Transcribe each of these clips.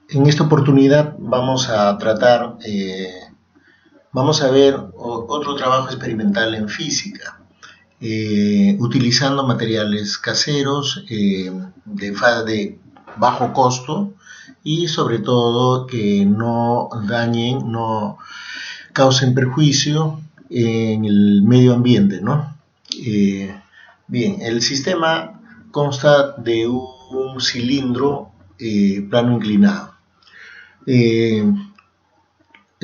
En esta oportunidad vamos a ver otro trabajo experimental en física, utilizando materiales caseros de bajo costo y sobre todo que no dañen, no causen perjuicio en el medio ambiente, ¿no? Eh, Bien, el sistema consta de un cilindro plano inclinado. Eh,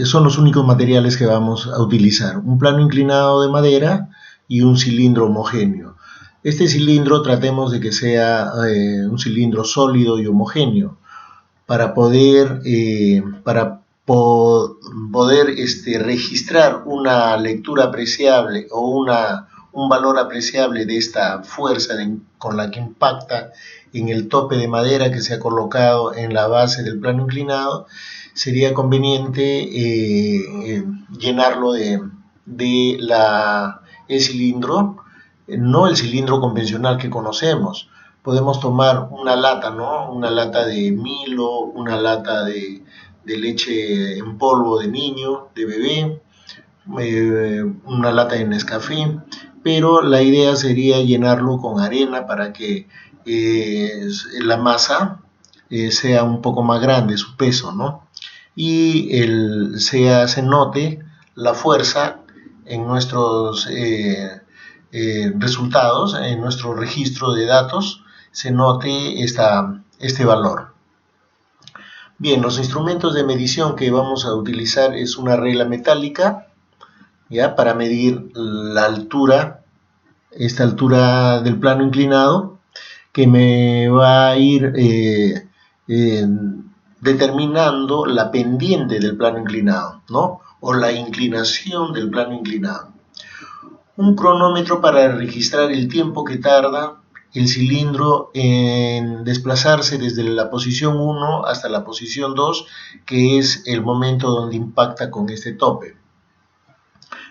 Son los únicos materiales que vamos a utilizar: un plano inclinado de madera y un cilindro homogéneo. Este cilindro tratemos de que sea un cilindro sólido y homogéneo para poder registrar una lectura apreciable o un valor apreciable de esta fuerza con la que impacta en el tope de madera que se ha colocado en la base del plano inclinado. Sería conveniente llenarlo el cilindro, no el cilindro convencional que conocemos. Podemos tomar una lata, ¿no? Una lata de Milo, una lata de leche en polvo de niño, de bebé, una lata de Nescafé, pero la idea sería llenarlo con arena para que la masa sea un poco más grande, su peso, ¿no? Y se note la fuerza en nuestros resultados, en nuestro registro de datos, se note este valor. Bien, los instrumentos de medición que vamos a utilizar es una regla metálica, ¿ya? Para medir la altura, esta altura del plano inclinado, que me va a ir determinando la pendiente del plano inclinado, ¿no? O la inclinación del plano inclinado. Un cronómetro para registrar el tiempo que tarda el cilindro en desplazarse desde la posición 1 hasta la posición 2, que es el momento donde impacta con este tope.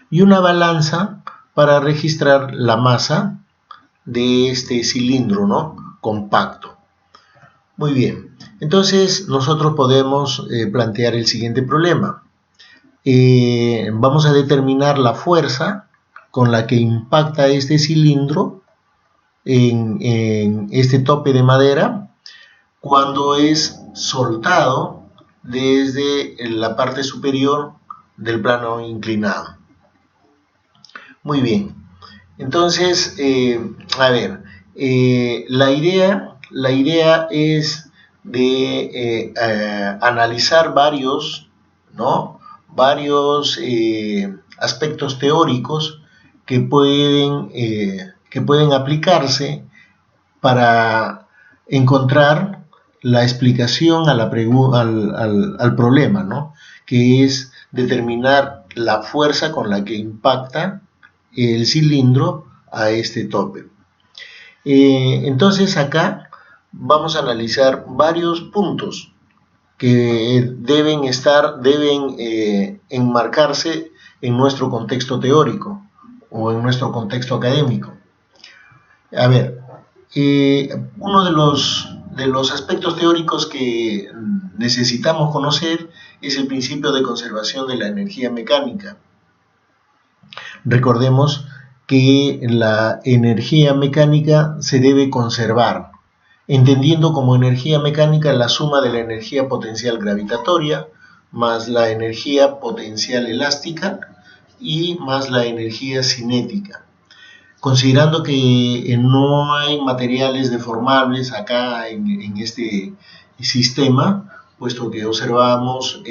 Y una balanza para registrar la masa de este cilindro, ¿no? Compacto. Muy bien, entonces nosotros podemos plantear el siguiente problema. Vamos a determinar la fuerza con la que impacta este cilindro en este tope de madera cuando es soltado desde la parte superior del plano inclinado. Muy bien, entonces, a ver, la idea es de analizar ¿no? varios aspectos teóricos que pueden aplicarse para encontrar la explicación al problema, ¿no? Que es determinar la fuerza con la que impacta el cilindro a este tope. Entonces acá vamos a analizar varios puntos que deben enmarcarse en nuestro contexto teórico o en nuestro contexto académico. A ver, uno de los aspectos teóricos que necesitamos conocer es el principio de conservación de la energía mecánica. Recordemos que la energía mecánica se debe conservar, entendiendo como energía mecánica la suma de la energía potencial gravitatoria más la energía potencial elástica y más la energía cinética. Considerando que no hay materiales deformables acá en este sistema, puesto que observamos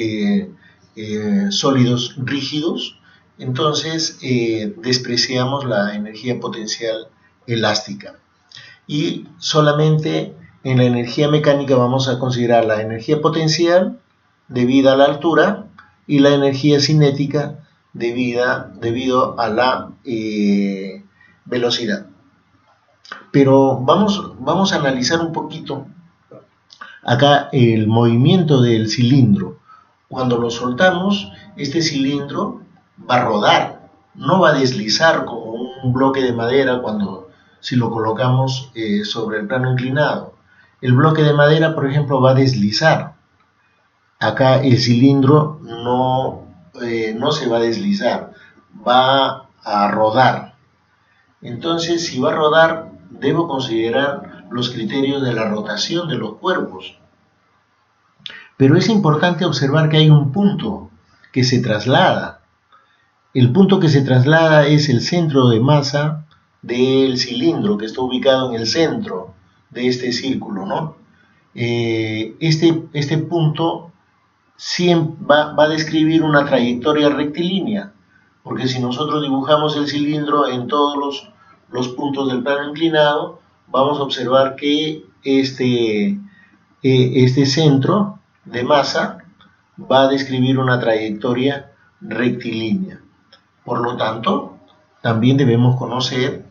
sólidos rígidos, entonces despreciamos la energía potencial elástica. Y solamente en la energía mecánica vamos a considerar la energía potencial debida a la altura y la energía cinética debido a la velocidad. Pero vamos a analizar un poquito acá el movimiento del cilindro. Cuando lo soltamos, este cilindro va a rodar, no va a deslizar como un bloque de madera si lo colocamos sobre el plano inclinado. El bloque de madera, por ejemplo, va a deslizar. acá el cilindro no se va a deslizar, va a rodar. Entonces, si va a rodar, debo considerar los criterios de la rotación de los cuerpos. Pero es importante observar que hay un punto que se traslada. El punto que se traslada es el centro de masa del cilindro, que está ubicado en el centro de este círculo, ¿no? Este punto va a describir una trayectoria rectilínea, porque si nosotros dibujamos el cilindro en todos los puntos del plano inclinado, vamos a observar que este centro de masa va a describir una trayectoria rectilínea. Por lo tanto, también debemos conocer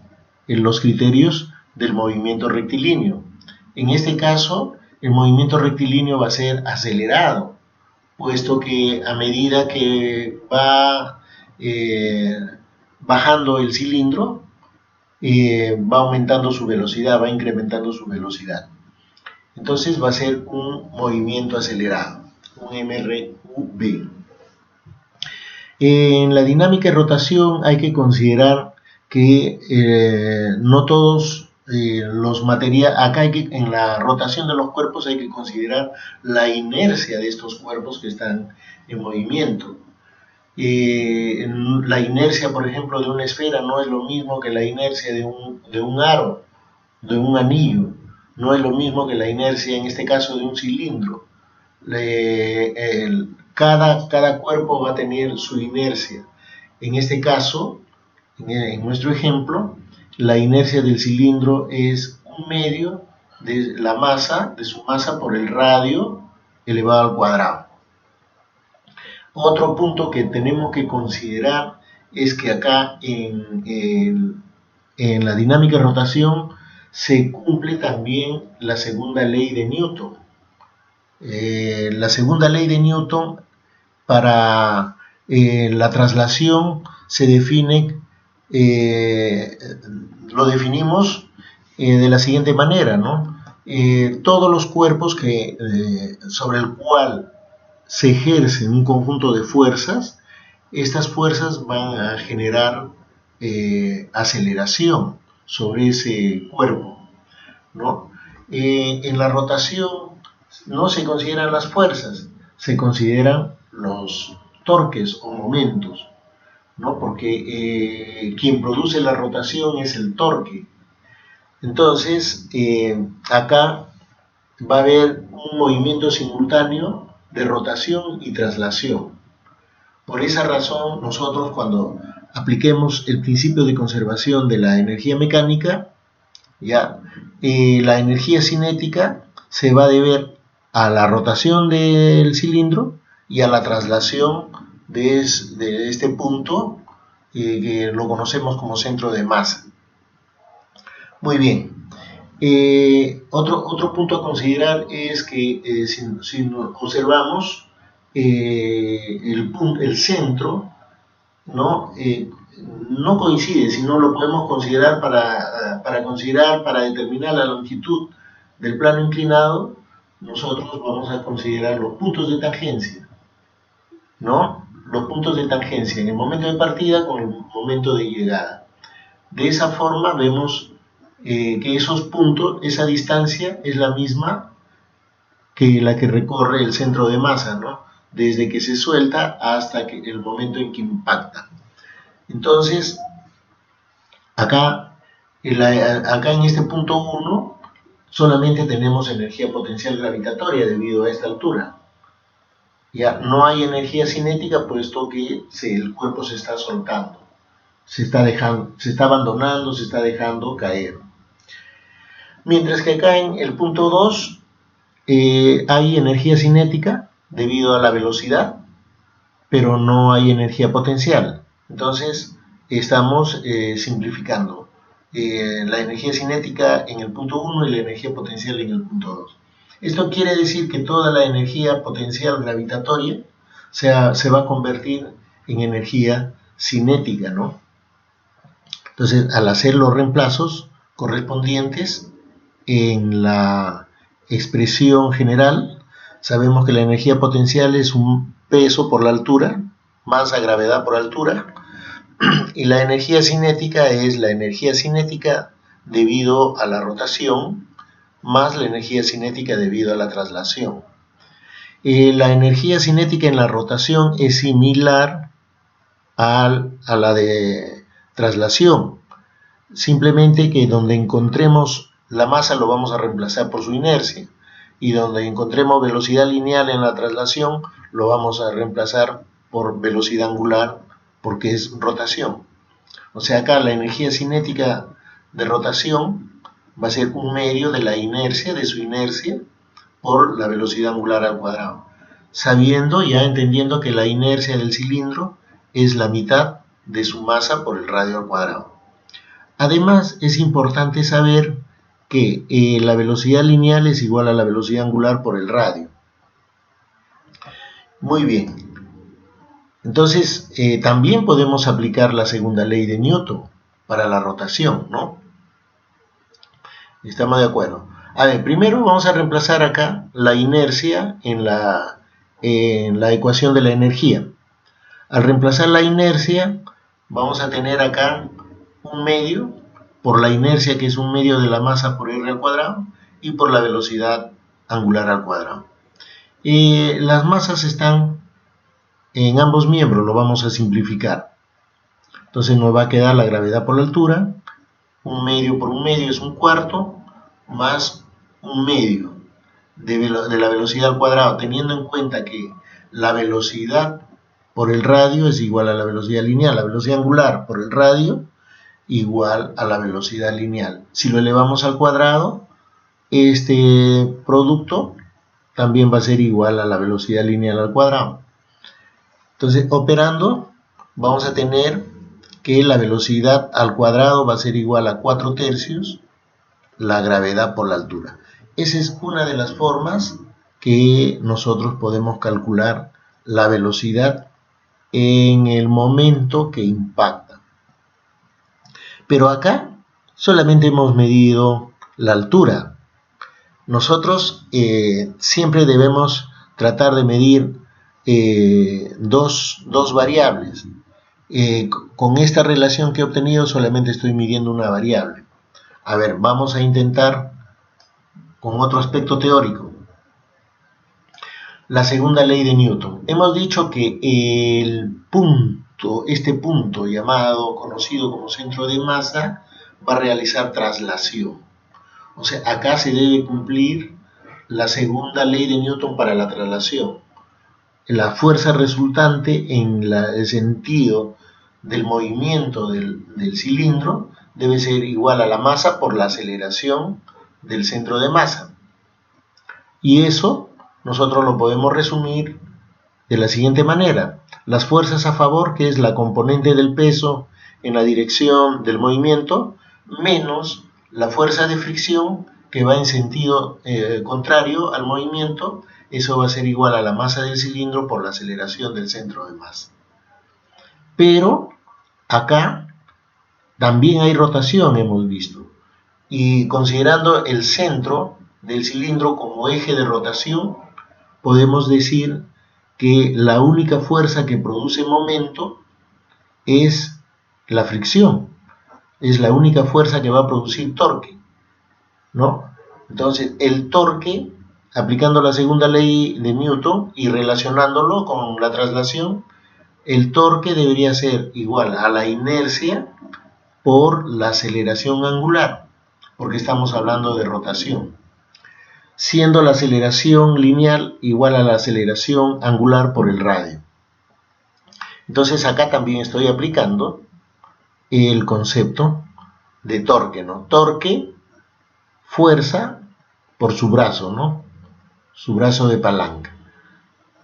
los criterios del movimiento rectilíneo. En este caso, el movimiento rectilíneo va a ser acelerado, puesto que a medida que va bajando el cilindro, va aumentando su velocidad, va incrementando su velocidad. Entonces va a ser un movimiento acelerado, un MRV. En la dinámica de rotación hay que considerar que no todos los materiales, acá en la rotación de los cuerpos hay que considerar la inercia de estos cuerpos que están en movimiento. La inercia, por ejemplo, de una esfera no es lo mismo que la inercia de un aro, de un anillo, no es lo mismo que la inercia, en este caso, de un cilindro. Cada cuerpo va a tener su inercia. En este caso, en nuestro ejemplo, la inercia del cilindro es un medio de la masa, de su masa por el radio elevado al cuadrado. Otro punto que tenemos que considerar es que acá en la dinámica de rotación se cumple también la segunda ley de Newton. La segunda ley de Newton para la traslación se define, lo definimos de la siguiente manera, ¿no? Todos los cuerpos sobre el cual se ejerce un conjunto de fuerzas, estas fuerzas van a generar aceleración sobre ese cuerpo, ¿no? En la rotación no se consideran las fuerzas, se consideran los torques o momentos, ¿no? Porque quien produce la rotación es el torque. Entonces, acá va a haber un movimiento simultáneo de rotación y traslación. Por esa razón, nosotros cuando apliquemos el principio de conservación de la energía mecánica, la energía cinética se va a deber a la rotación del cilindro y a la traslación de este punto que lo conocemos como centro de masa. Muy bien. Otro punto a considerar es que si observamos el centro, no coincide, sino lo podemos considerar para determinar la longitud del plano inclinado. Nosotros vamos a considerar los puntos de tangencia, ¿no? Los puntos de tangencia en el momento de partida con el momento de llegada. De esa forma vemos que esos puntos, esa distancia es la misma que la que recorre el centro de masa, ¿no? Desde que se suelta hasta el momento en que impacta. Entonces, acá en este punto 1 solamente tenemos energía potencial gravitatoria debido a esta altura. Ya no hay energía cinética puesto que el cuerpo se está soltando, se está abandonando, se está dejando caer. Mientras que acá en el punto 2 hay energía cinética debido a la velocidad, pero no hay energía potencial. Entonces estamos simplificando la energía cinética en el punto 1 y la energía potencial en el punto 2. Esto quiere decir que toda la energía potencial gravitatoria se va a convertir en energía cinética, ¿no? Entonces, al hacer los reemplazos correspondientes en la expresión general, Sabemos que la energía potencial es un peso por la altura, masa, gravedad por altura, y la energía cinética es la energía cinética debido a la rotación más la energía cinética debido a la traslación. La energía cinética en la rotación es similar a la de traslación, simplemente que donde encontremos la masa lo vamos a reemplazar por su inercia, y donde encontremos velocidad lineal en la traslación lo vamos a reemplazar por velocidad angular, porque es rotación. O sea, acá la energía cinética de rotación va a ser un medio de la inercia, de su inercia, por la velocidad angular al cuadrado, sabiendo, ya entendiendo que la inercia del cilindro es la mitad de su masa por el radio al cuadrado. Además, es importante saber que la velocidad lineal es igual a la velocidad angular por el radio. Muy bien. Entonces, también podemos aplicar la segunda ley de Newton para la rotación, ¿no? ¿Estamos de acuerdo? A ver, primero vamos a reemplazar acá la inercia en la ecuación de la energía. Al reemplazar la inercia, vamos a tener acá un medio por la inercia, que es un medio de la masa por r al cuadrado, y por la velocidad angular al cuadrado. Las masas están en ambos miembros, lo vamos a simplificar. Entonces nos va a quedar la gravedad por la altura, un medio por un medio es un cuarto, más un medio de la velocidad al cuadrado, teniendo en cuenta que la velocidad por el radio es igual a la velocidad lineal, la velocidad angular por el radio igual a la velocidad lineal. Si lo elevamos al cuadrado, este producto también va a ser igual a la velocidad lineal al cuadrado. Entonces, operando, vamos a tener que la velocidad al cuadrado va a ser igual a 4/3 la gravedad por la altura. Esa es una de las formas que nosotros podemos calcular la velocidad en el momento que impacta. Pero acá solamente hemos medido la altura. Nosotros siempre debemos tratar de medir dos variables. Con esta relación que he obtenido solamente estoy midiendo una variable. A ver, vamos a intentar con otro aspecto teórico. La segunda ley de Newton. Hemos dicho que este punto conocido como centro de masa, va a realizar traslación. O sea, acá se debe cumplir la segunda ley de Newton para la traslación. La fuerza resultante en el sentido del movimiento del cilindro debe ser igual a la masa por la aceleración del centro de masa. Y eso nosotros lo podemos resumir de la siguiente manera. Las fuerzas a favor, que es la componente del peso en la dirección del movimiento, menos la fuerza de fricción, que va en sentido contrario al movimiento, eso va a ser igual a la masa del cilindro por la aceleración del centro de masa. Pero acá también hay rotación, hemos visto, y considerando el centro del cilindro como eje de rotación, podemos decir que la única fuerza que produce momento es la fricción, es la única fuerza que va a producir torque, ¿no? Entonces, el torque, aplicando la segunda ley de Newton y relacionándolo con la traslación, el torque debería ser igual a la inercia por la aceleración angular, porque estamos hablando de rotación, siendo la aceleración lineal igual a la aceleración angular por el radio. Entonces acá también estoy aplicando el concepto de torque, ¿no? Torque, fuerza por su brazo, ¿no? Su brazo de palanca.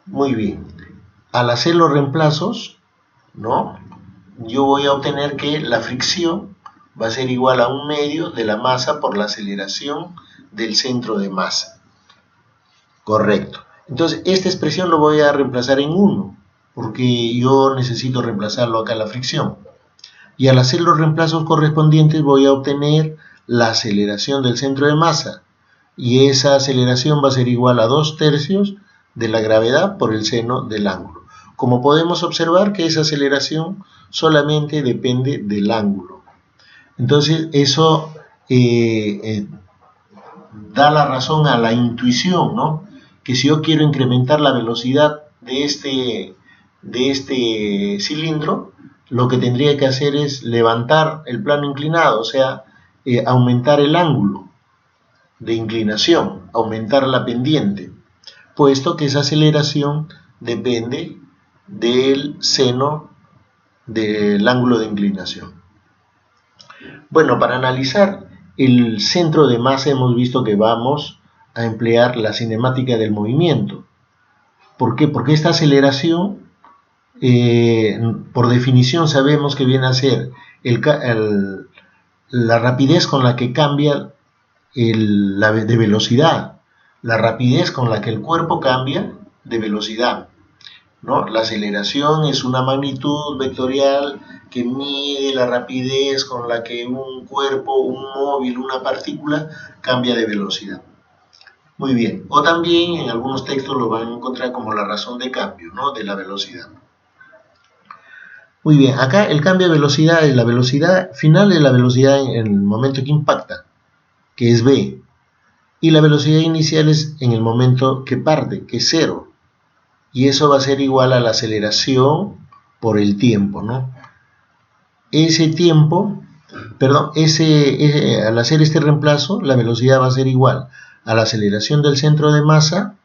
Muy bien. Al hacer los reemplazos, ¿no? Yo voy a obtener que la fricción va a ser igual a un medio de la masa por la aceleración del centro de masa. Correcto. Entonces, esta expresión lo voy a reemplazar en 1, porque yo necesito reemplazarlo acá la fricción. Y al hacer los reemplazos correspondientes voy a obtener la aceleración del centro de masa. Y esa aceleración va a ser igual a 2/3 de la gravedad por el seno del ángulo. Como podemos observar que esa aceleración solamente depende del ángulo. Entonces eso da la razón a la intuición, ¿no? Que si yo quiero incrementar la velocidad de este cilindro, lo que tendría que hacer es levantar el plano inclinado, o sea, aumentar el ángulo de inclinación, aumentar la pendiente, puesto que esa aceleración depende del seno del ángulo de inclinación. Bueno, para analizar el centro de masa hemos visto que vamos a emplear la cinemática del movimiento. ¿Por qué? Porque esta aceleración, por definición sabemos que viene a ser la rapidez con la que cambia de velocidad, la rapidez con la que el cuerpo cambia de velocidad, ¿no? La aceleración es una magnitud vectorial que mide la rapidez con la que un cuerpo, un móvil, una partícula cambia de velocidad. Muy bien, o también en algunos textos lo van a encontrar como la razón de cambio, ¿no? De la velocidad. Muy bien, acá el cambio de velocidad es la velocidad final de la velocidad en el momento que impacta, que es v, y la velocidad inicial es en el momento que parte, que es 0, y eso va a ser igual a la aceleración por el tiempo, ¿no? Ese tiempo, perdón, al hacer este reemplazo, la velocidad va a ser igual a la aceleración del centro de masa,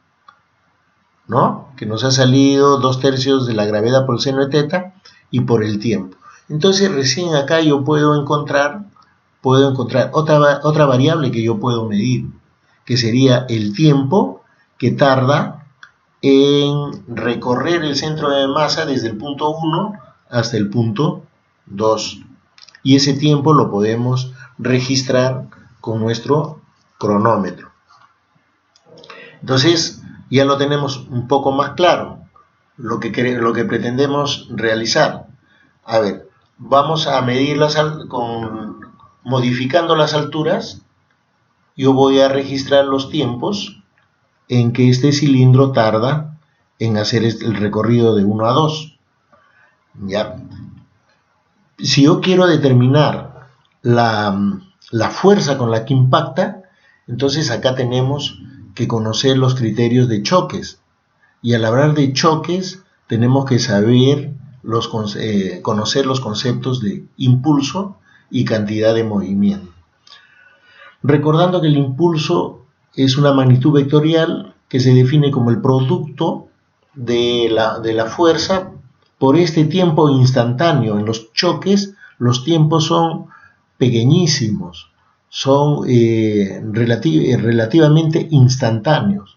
¿no? Que nos ha salido 2/3 de la gravedad por el seno de teta, y por el tiempo. Entonces recién acá yo puedo encontrar otra variable que yo puedo medir, que sería el tiempo que tarda en recorrer el centro de masa desde el punto 1 hasta el punto 2. Y ese tiempo lo podemos registrar con nuestro cronómetro. Entonces ya lo tenemos un poco más claro lo que pretendemos realizar. A ver, vamos a medir modificando las alturas. Yo voy a registrar los tiempos en que este cilindro tarda en hacer el recorrido de 1 a 2. ¿Ya? Si yo quiero determinar la fuerza con la que impacta, entonces acá tenemos que conocer los criterios de choques. Y al hablar de choques, tenemos que saber conocer los conceptos de impulso y cantidad de movimiento. Recordando que el impulso es una magnitud vectorial que se define como el producto de la fuerza por este tiempo instantáneo. En los choques, los tiempos son pequeñísimos, son relativamente instantáneos.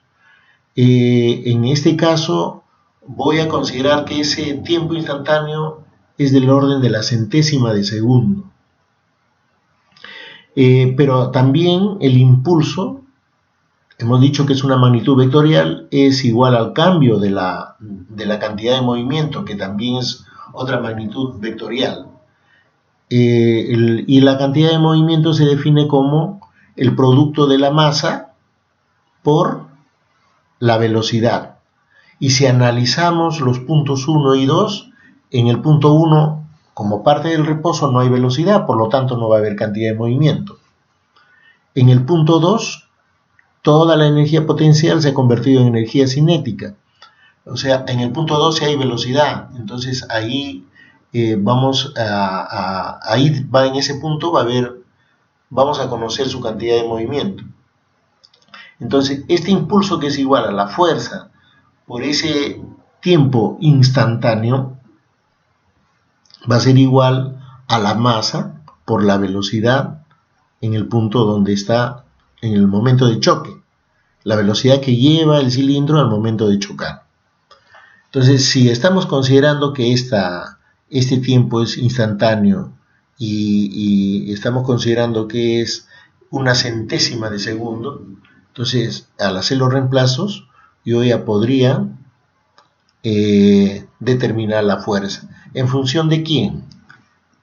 En este caso voy a considerar que ese tiempo instantáneo es del orden de la centésima de segundo. Pero también el impulso, hemos dicho que es una magnitud vectorial, es igual al cambio de la cantidad de movimiento, que también es otra magnitud vectorial. Y la cantidad de movimiento se define como el producto de la masa por la velocidad. Y si analizamos los puntos 1 y 2, en el punto 1, como parte del reposo, no hay velocidad, por lo tanto no va a haber cantidad de movimiento. En el punto 2, toda la energía potencial se ha convertido en energía cinética. O sea, en el punto 2 sí hay velocidad, entonces ahí en ese punto vamos a conocer su cantidad de movimiento. Entonces, este impulso, que es igual a la fuerza por ese tiempo instantáneo, va a ser igual a la masa por la velocidad en el punto donde está en el momento de choque, la velocidad que lleva el cilindro al momento de chocar. Entonces, si estamos considerando que este tiempo es instantáneo y estamos considerando que es una centésima de segundo, entonces al hacer los reemplazos yo ya podría determinar la fuerza. ¿En función de quién?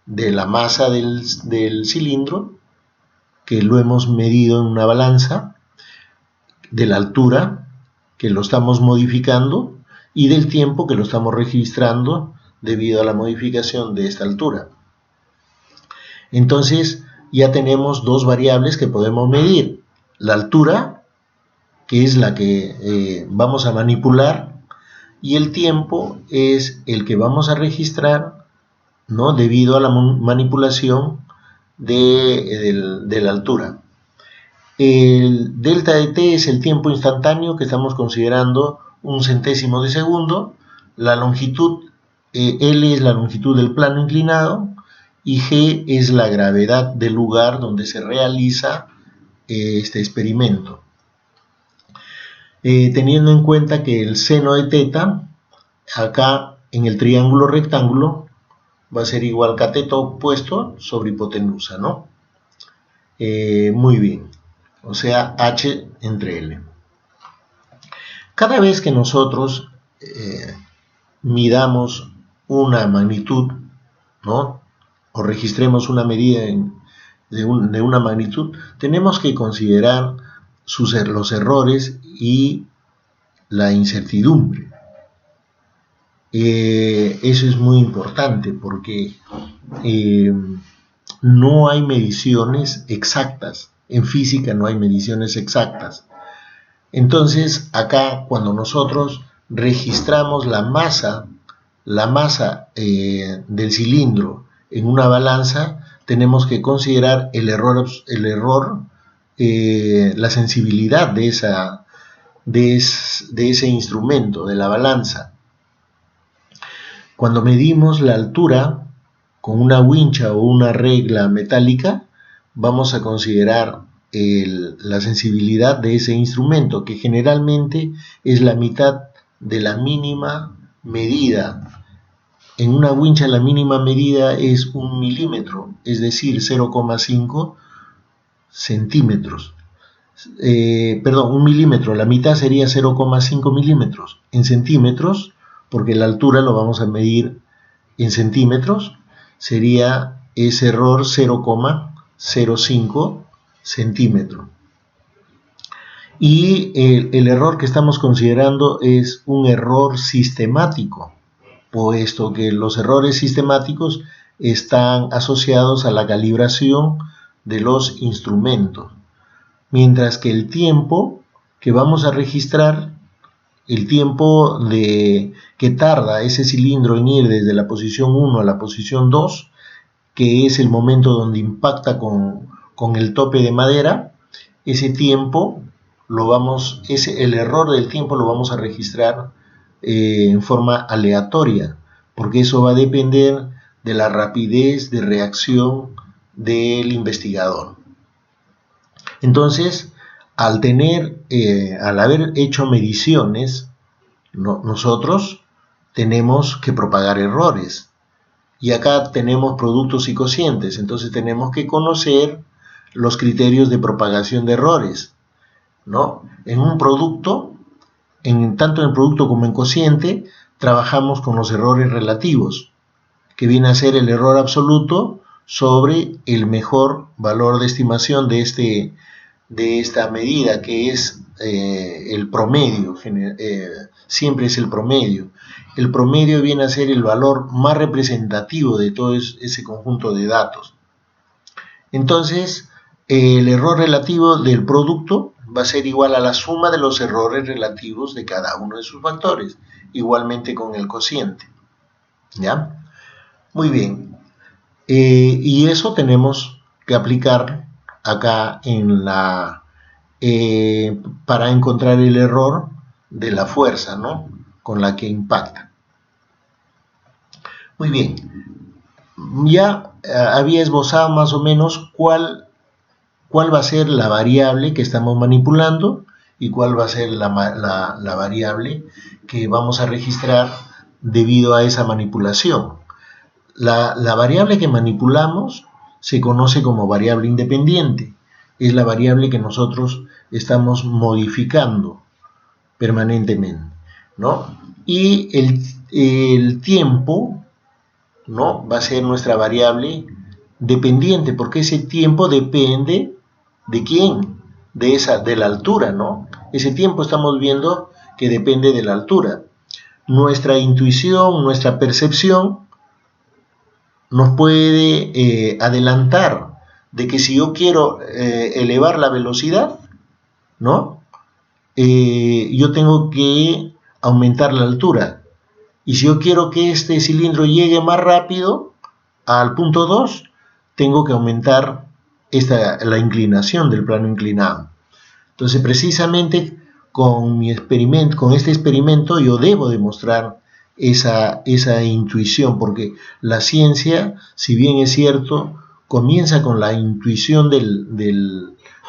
De la masa del cilindro, que lo hemos medido en una balanza, de la altura, que lo estamos modificando y del tiempo que lo estamos registrando debido a la modificación de esta altura. Entonces ya tenemos dos variables que podemos medir: la altura, que es la que vamos a manipular, y el tiempo es el que vamos a registrar, ¿no?, debido a la manipulación de la altura. El delta de t es el tiempo instantáneo que estamos considerando 1/100 de segundo. La longitud L es la longitud del plano inclinado y G es la gravedad del lugar donde se realiza este experimento. Teniendo en cuenta que el seno de teta acá en el triángulo rectángulo va a ser igual cateto opuesto sobre hipotenusa, ¿no? Muy bien, o sea, H entre L. Cada vez que nosotros midamos una magnitud, ¿no?, o registremos una medida de una magnitud, tenemos que considerar los errores y la incertidumbre. Eso es muy importante porque no hay mediciones exactas. En física no hay mediciones exactas. Entonces, acá cuando nosotros registramos la masa del cilindro en una balanza, tenemos que considerar la sensibilidad de ese instrumento, de la balanza. Cuando medimos la altura con una wincha o una regla metálica, vamos a considerar la sensibilidad de ese instrumento, que generalmente es la mitad de la mínima medida. En una wincha la mínima medida es 1 milímetro, es decir, 0,5 centímetros. 1 milímetro, la mitad sería 0,5 milímetros. En centímetros, porque la altura lo vamos a medir en centímetros, sería ese error 0,05 centímetros. Y el error que estamos considerando es un error sistemático, puesto que los errores sistemáticos están asociados a la calibración de los instrumentos, mientras que el tiempo que vamos a registrar, el tiempo que tarda ese cilindro en ir desde la posición 1 a la posición 2, que es el momento donde impacta con el tope de madera, ese tiempo el error del tiempo lo vamos a registrar en forma aleatoria, porque eso va a depender de la rapidez de reacción del investigador. Entonces, al haber hecho mediciones, nosotros tenemos que propagar errores. Y acá tenemos productos y cocientes, entonces tenemos que conocer los criterios de propagación de errores, ¿no? En un producto, tanto en el producto como en cociente, trabajamos con los errores relativos, que viene a ser el error absoluto sobre el mejor valor de estimación de esta medida, que es el promedio. Siempre es el promedio. El promedio viene a ser el valor más representativo de todo ese conjunto de datos. Entonces, el error relativo del producto va a ser igual a la suma de los errores relativos de cada uno de sus factores, igualmente con el cociente. ¿Ya? Muy bien. Y eso tenemos que aplicar acá para encontrar el error de la fuerza, ¿no?, con la que impacta. Muy bien, ya había esbozado más o menos cuál va a ser la variable que estamos manipulando y cuál va a ser la variable que vamos a registrar debido a esa manipulación. La variable que manipulamos se conoce como variable independiente. Es la variable que nosotros estamos modificando permanentemente, ¿no? Y el tiempo, ¿no?, va a ser nuestra variable dependiente, porque ese tiempo depende ¿de quién? De la altura, ¿no? Ese tiempo estamos viendo que depende de la altura. Nuestra intuición, nuestra percepción nos puede adelantar de que si yo quiero elevar la velocidad, ¿no? Yo tengo que aumentar la altura. Y si yo quiero que este cilindro llegue más rápido al punto 2, tengo que aumentar la inclinación del plano inclinado. Entonces, precisamente con este experimento yo debo demostrar esa intuición, porque la ciencia, si bien es cierto, comienza con la intuición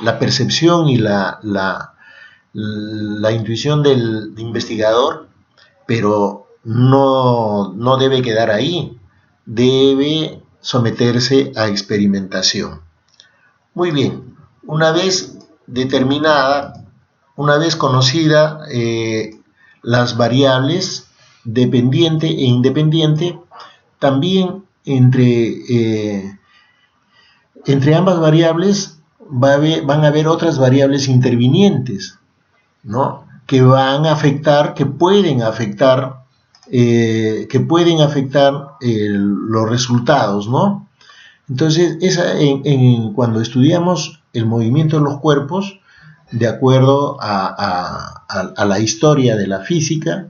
la percepción y la intuición del investigador, pero no debe quedar ahí, debe someterse a experimentación. Muy bien, una vez determinada, una vez conocida las variables dependiente e independiente, también entre ambas variables van a haber otras variables intervinientes, ¿no? Que van a afectar, que pueden afectar los resultados, ¿no? Entonces, cuando estudiamos el movimiento de los cuerpos, de acuerdo a la historia de la física,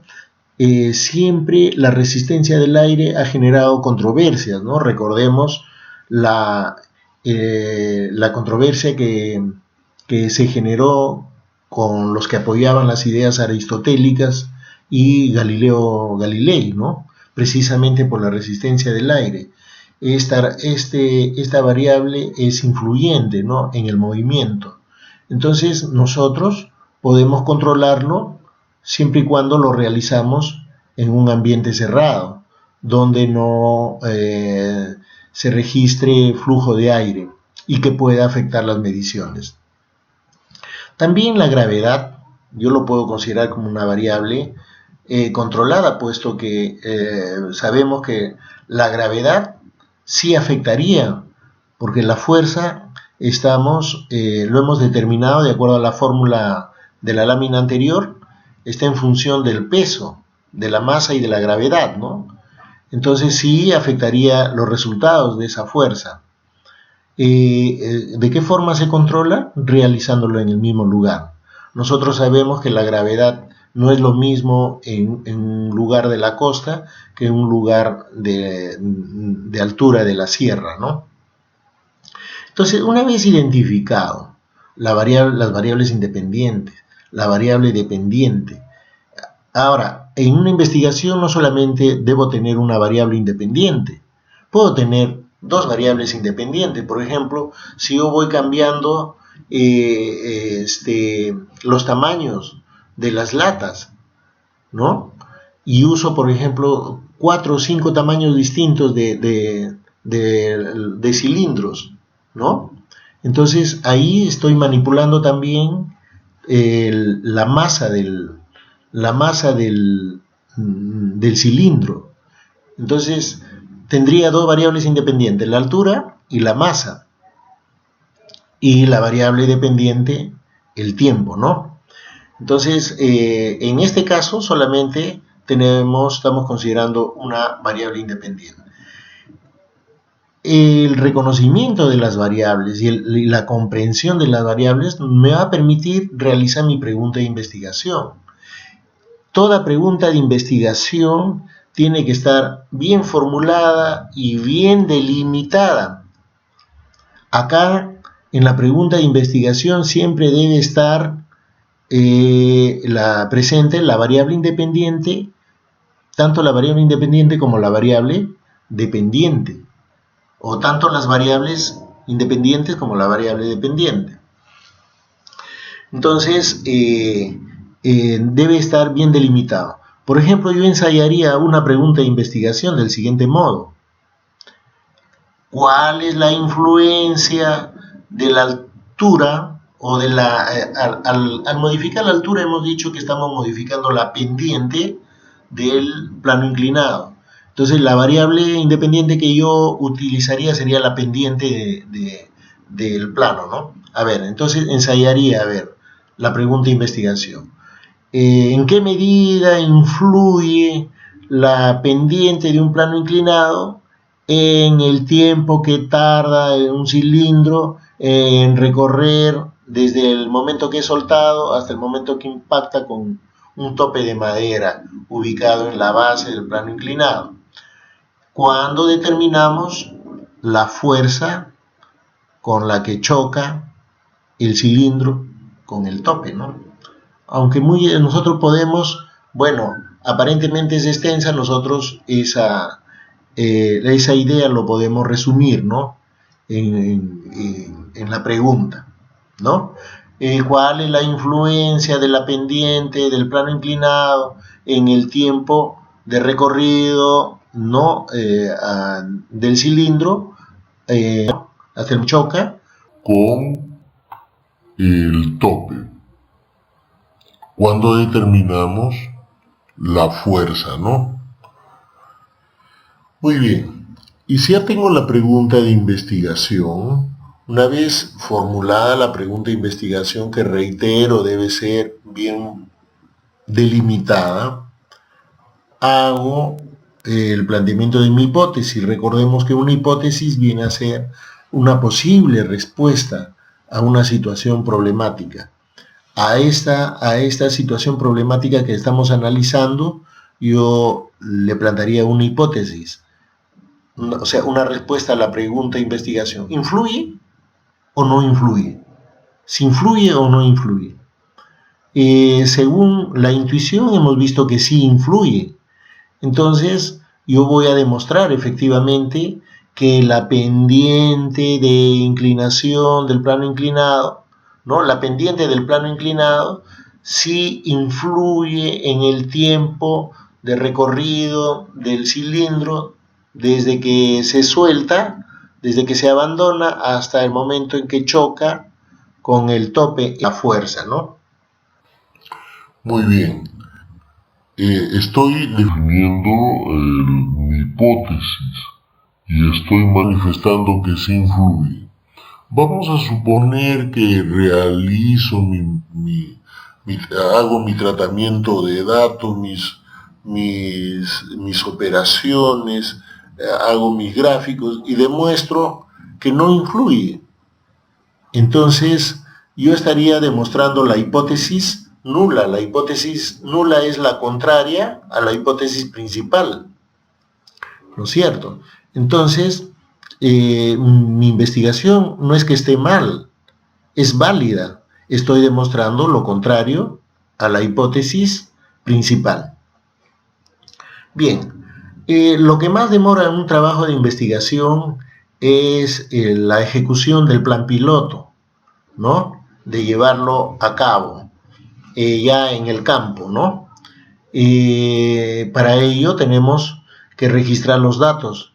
siempre la resistencia del aire ha generado controversias, ¿no? Recordemos la controversia que se generó con los que apoyaban las ideas aristotélicas y Galileo Galilei, ¿no? Precisamente por la resistencia del aire. Esta variable es influyente, ¿no?, en el movimiento. Entonces nosotros podemos controlarlo siempre y cuando lo realizamos en un ambiente cerrado, donde no se registre flujo de aire y que pueda afectar las mediciones. También la gravedad, yo lo puedo considerar como una variable controlada, puesto que sabemos que la gravedad sí afectaría, porque la fuerza lo hemos determinado de acuerdo a la fórmula de la lámina anterior, está en función del peso, de la masa y de la gravedad, ¿no? Entonces sí afectaría los resultados de esa fuerza. ¿De qué forma se controla? Realizándolo en el mismo lugar. Nosotros sabemos que la gravedad no es lo mismo en un lugar de la costa que en un lugar de altura de la sierra, ¿no? Entonces, una vez identificado las variables independientes, la variable dependiente, ahora, en una investigación no solamente debo tener una variable independiente, puedo tener dos variables independientes. Por ejemplo, si yo voy cambiando los tamaños de las latas, ¿no? Y uso, por ejemplo, 4 o 5 tamaños distintos de cilindros, ¿no? Entonces ahí estoy manipulando también la masa del cilindro. Entonces tendría dos variables independientes, la altura y la masa, y la variable dependiente, el tiempo, ¿no? Entonces, en este caso solamente estamos considerando una variable independiente. El reconocimiento de las variables y la comprensión de las variables me va a permitir realizar mi pregunta de investigación. Toda pregunta de investigación tiene que estar bien formulada y bien delimitada. Acá, en la pregunta de investigación, siempre debe estar presente la variable independiente, tanto la variable independiente como la variable dependiente, o tanto las variables independientes como la variable dependiente. Entonces, debe estar bien delimitado. Por ejemplo, yo ensayaría una pregunta de investigación del siguiente modo: ¿cuál es la influencia de la altura o de al modificar la altura hemos dicho que estamos modificando la pendiente del plano inclinado? Entonces la variable independiente que yo utilizaría sería la pendiente del plano, ¿no? A ver, entonces ensayaría, la pregunta de investigación: ¿En qué medida influye la pendiente de un plano inclinado en el tiempo que tarda un cilindro en recorrer desde el momento que es soltado hasta el momento que impacta con un tope de madera ubicado en la base del plano inclinado? Cuando determinamos la fuerza con la que choca el cilindro con el tope, ¿no? Aunque nosotros podemos, bueno, aparentemente es extensa, nosotros esa idea lo podemos resumir, ¿no? En la pregunta, ¿no? ¿Cuál es la influencia de la pendiente del plano inclinado en el tiempo de recorrido, ¿no? Del cilindro hasta el choca con el tope? Cuando determinamos la fuerza, ¿no? Muy bien. Y si ya tengo la pregunta de investigación, una vez formulada la pregunta de investigación, que reitero debe ser bien delimitada, hago el planteamiento de mi hipótesis. Recordemos que una hipótesis viene a ser una posible respuesta a una situación problemática. A esta situación problemática que estamos analizando, yo le plantearía una hipótesis, o sea, una respuesta a la pregunta de investigación. ¿Influye o no influye? ¿Si influye o no influye? Según la intuición hemos visto que sí influye. Entonces, yo voy a demostrar efectivamente que la pendiente de inclinación del plano inclinado, ¿no? La pendiente del plano inclinado sí influye en el tiempo de recorrido del cilindro desde que se suelta, desde que se abandona hasta el momento en que choca con el tope y la fuerza, ¿no? Muy bien. Estoy definiendo mi hipótesis y estoy manifestando que sí influye. Vamos a suponer que realizo hago mi tratamiento de datos, mis operaciones, hago mis gráficos y demuestro que no influye. Entonces, yo estaría demostrando la hipótesis nula. La hipótesis nula es la contraria a la hipótesis principal, ¿no es cierto? Entonces, mi investigación no es que esté mal, es válida. Estoy demostrando lo contrario a la hipótesis principal. Bien, lo que más demora en un trabajo de investigación es la ejecución del plan piloto, ¿no? De llevarlo a cabo ya en el campo, ¿no? Para ello tenemos que registrar los datos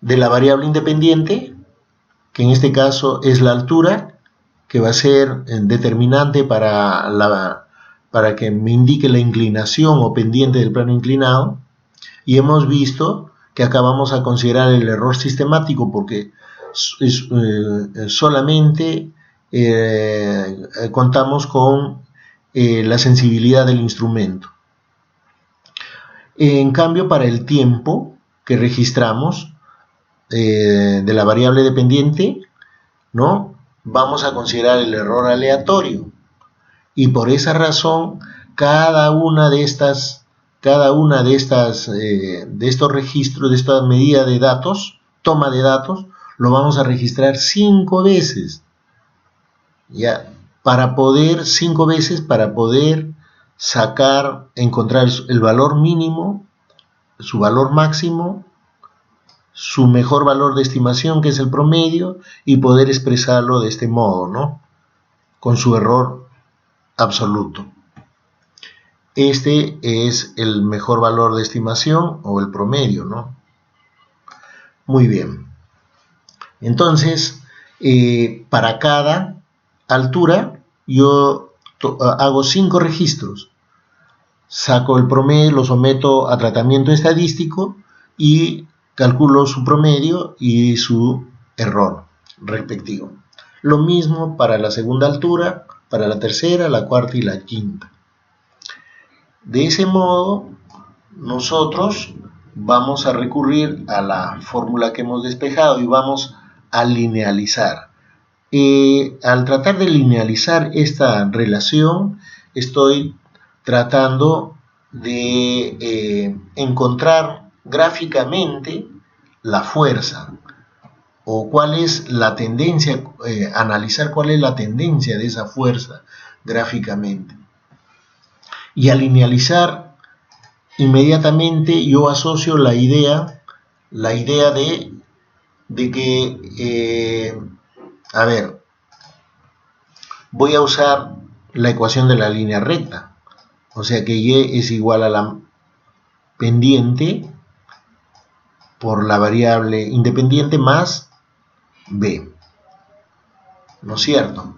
de la variable independiente, que en este caso es la altura, que va a ser determinante para que me indique la inclinación o pendiente del plano inclinado. Y hemos visto que acá vamos a considerar el error sistemático porque solamente contamos con la sensibilidad del instrumento. En cambio, para el tiempo que registramos de la variable dependiente, ¿no? Vamos a considerar el error aleatorio. Y por esa razón, cada una de estos registros, de esta medida de datos, toma de datos, lo vamos a registrar 5 veces. Ya, para poder sacar, encontrar el valor mínimo, su valor máximo, su mejor valor de estimación, que es el promedio, y poder expresarlo de este modo, ¿no? Con su error absoluto. Este es el mejor valor de estimación o el promedio, ¿no? Muy bien. Entonces, para cada altura, yo hago 5 registros. Saco el promedio, lo someto a tratamiento estadístico y calculo su promedio y su error respectivo. Lo mismo para la segunda altura, para la tercera, la cuarta y la quinta. De ese modo, nosotros vamos a recurrir a la fórmula que hemos despejado y vamos a linealizar. Al tratar de linealizar esta relación, estoy tratando de encontrar gráficamente la fuerza o cuál es la tendencia, analizar cuál es la tendencia de esa fuerza gráficamente. Y al linealizar, inmediatamente yo asocio la idea de que, a ver, voy a usar la ecuación de la línea recta, o sea que y es igual a la pendiente por la variable independiente más b, ¿no es cierto?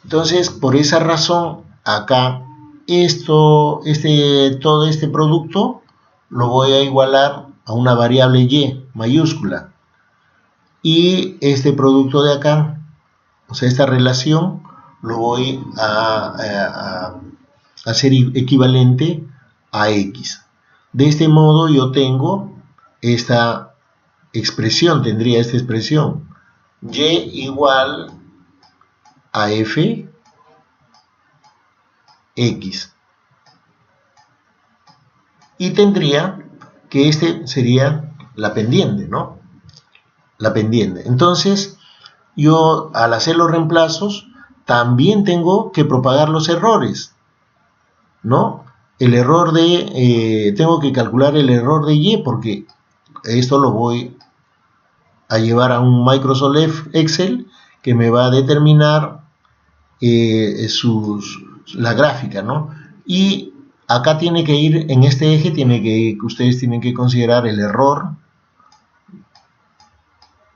Entonces, por esa razón, acá todo este producto lo voy a igualar a una variable y mayúscula, y este producto de acá, o sea, esta relación, lo voy a hacer equivalente a x. De este modo yo tengo esta expresión, tendría esta expresión, y igual a f x, y tendría que este sería la pendiente, ¿no? La pendiente. Entonces, yo al hacer los reemplazos también tengo que propagar los errores, ¿no? El error tengo que calcular el error de y, porque esto lo voy a llevar a un Microsoft Excel que me va a determinar la gráfica, ¿no? Y acá tiene que ir, en este eje, ustedes tienen que considerar el error,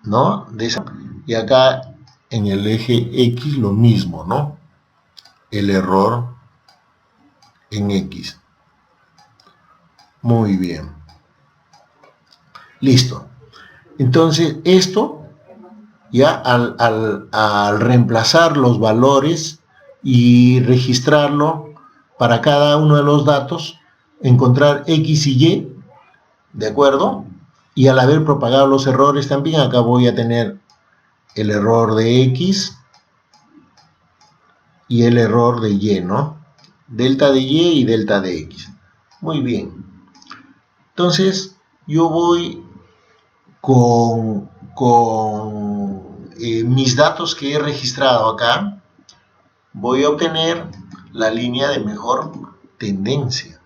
¿no? Y acá en el eje X lo mismo, ¿no? El error en X. Muy bien. Listo. Entonces, esto, ya al reemplazar los valores y registrarlo para cada uno de los datos, encontrar X y Y, ¿de acuerdo? Y al haber propagado los errores también, acá voy a tener el error de X y el error de Y, ¿no? Delta de Y y delta de X. Muy bien. Entonces, yo voy con mis datos que he registrado acá, voy a obtener la línea de mejor tendencia.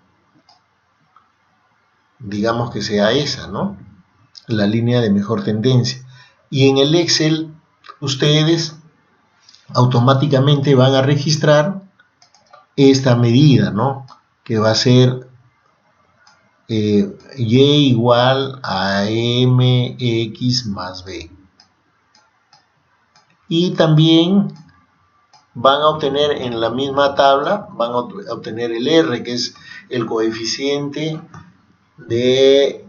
Digamos que sea esa, ¿no? La línea de mejor tendencia. Y en el Excel, ustedes automáticamente van a registrar esta medida, ¿no? Que va a ser y igual a mx más b. Y también van a obtener en la misma tabla, van a obtener el R, que es el coeficiente de,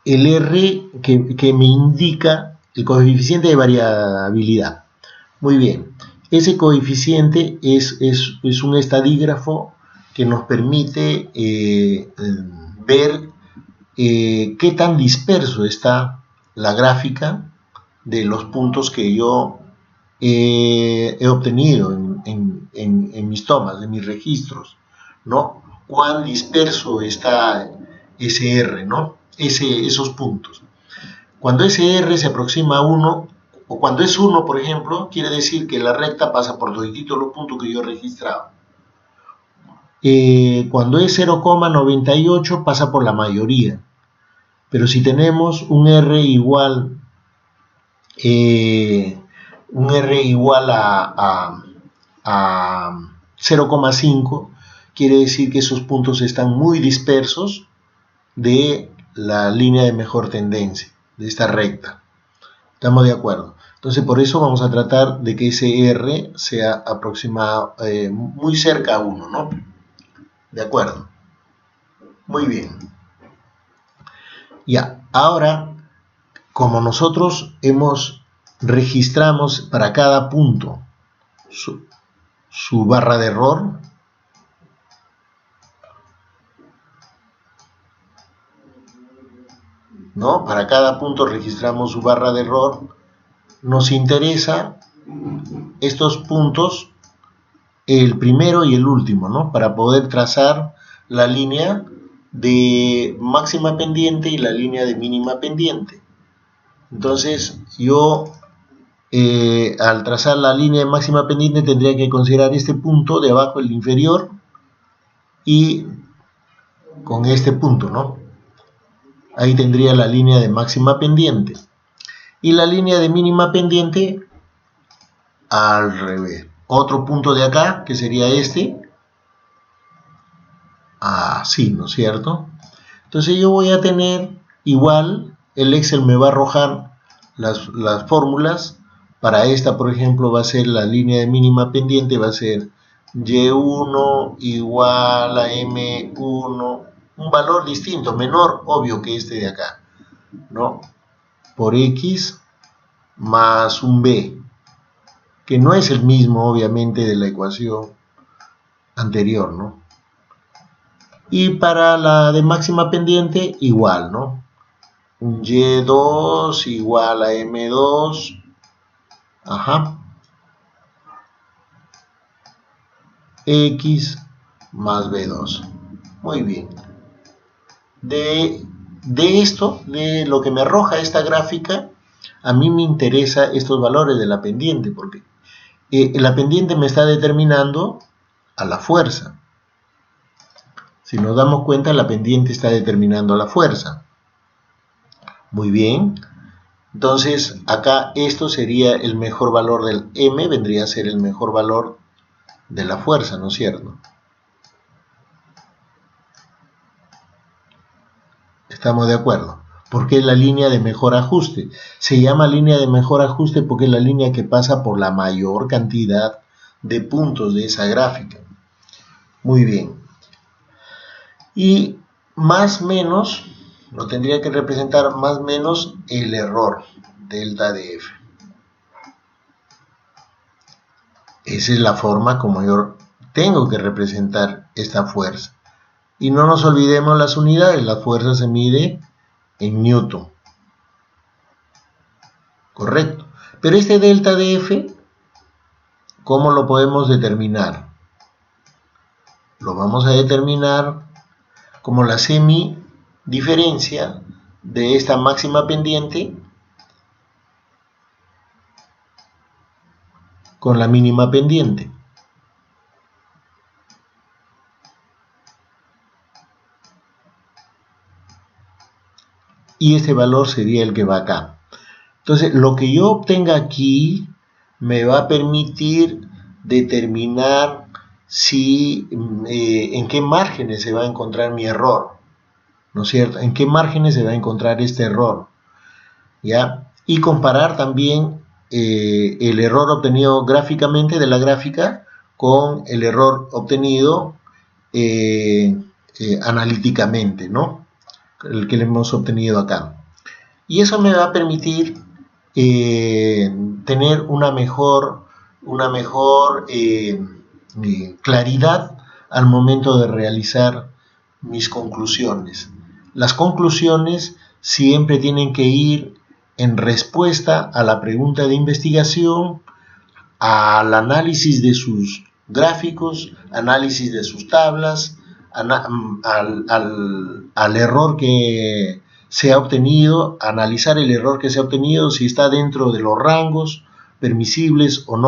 el R que me indica el coeficiente de variabilidad. Muy bien, ese coeficiente es un estadígrafo que nos permite ver qué tan disperso está la gráfica de los puntos que yo he obtenido en mis tomas, en mis registros, ¿no? Cuán disperso está ese R, ¿no? Esos puntos. Cuando ese R se aproxima a 1, o cuando es 1, por ejemplo, quiere decir que la recta pasa por todos los puntos que yo he registrado. Cuando es 0,98 pasa por la mayoría. Pero si tenemos un R igual a 0,5, quiere decir que esos puntos están muy dispersos de la línea de mejor tendencia, de esta recta. ¿Estamos de acuerdo? Entonces, por eso vamos a tratar de que ese R sea aproximado, muy cerca a 1, ¿no? ¿De acuerdo? Muy bien. Ya, ahora, como nosotros registramos para cada punto su barra de error. ¿No? Para cada punto registramos su barra de error. Nos interesa estos puntos, el primero y el último, ¿no? Para poder trazar la línea de máxima pendiente y la línea de mínima pendiente. Entonces yo al trazar la línea de máxima pendiente tendría que considerar este punto de abajo, el inferior, y con este punto, ¿no? Ahí tendría la línea de máxima pendiente. Y la línea de mínima pendiente al revés. Otro punto de acá, que sería este. Así, ¿no es cierto? Entonces yo voy a tener igual, el Excel me va a arrojar las fórmulas. Para esta, por ejemplo, va a ser la línea de mínima pendiente, va a ser Y1 igual a M1, un valor distinto, menor, obvio, que este de acá, ¿no? Por X más un B, que no es el mismo, obviamente, de la ecuación anterior, ¿no? Y para la de máxima pendiente, igual, ¿no? Un Y2 igual a M2, X más B2. Muy bien. De esto, de lo que me arroja esta gráfica, a mí me interesa estos valores de la pendiente, porque la pendiente me está determinando a la fuerza. Si nos damos cuenta, la pendiente está determinando a la fuerza. Muy bien. Entonces, acá esto sería el mejor valor del M, vendría a ser el mejor valor de la fuerza, ¿no es cierto? ¿Estamos de acuerdo? Porque es la línea de mejor ajuste. Se llama línea de mejor ajuste porque es la línea que pasa por la mayor cantidad de puntos de esa gráfica. Muy bien. Y más menos, lo tendría que representar más menos el error, delta de F. Esa es la forma como yo tengo que representar esta fuerza. Y no nos olvidemos las unidades, la fuerza se mide en Newton. Correcto. Pero este delta de F, ¿cómo lo podemos determinar? Lo vamos a determinar como la semidiferencia de esta máxima pendiente con la mínima pendiente. Y este valor sería el que va acá. Entonces, lo que yo obtenga aquí me va a permitir determinar si en qué márgenes se va a encontrar mi error, ¿no es cierto? En qué márgenes se va a encontrar este error, ¿ya? Y comparar también el error obtenido gráficamente de la gráfica con el error obtenido analíticamente, ¿no? El que le hemos obtenido acá. Y eso me va a permitir tener una mejor claridad al momento de realizar mis conclusiones. Las conclusiones siempre tienen que ir en respuesta a la pregunta de investigación, al análisis de sus gráficos, análisis de sus tablas, al error que se ha obtenido, analizar el error que se ha obtenido, si está dentro de los rangos permisibles o no.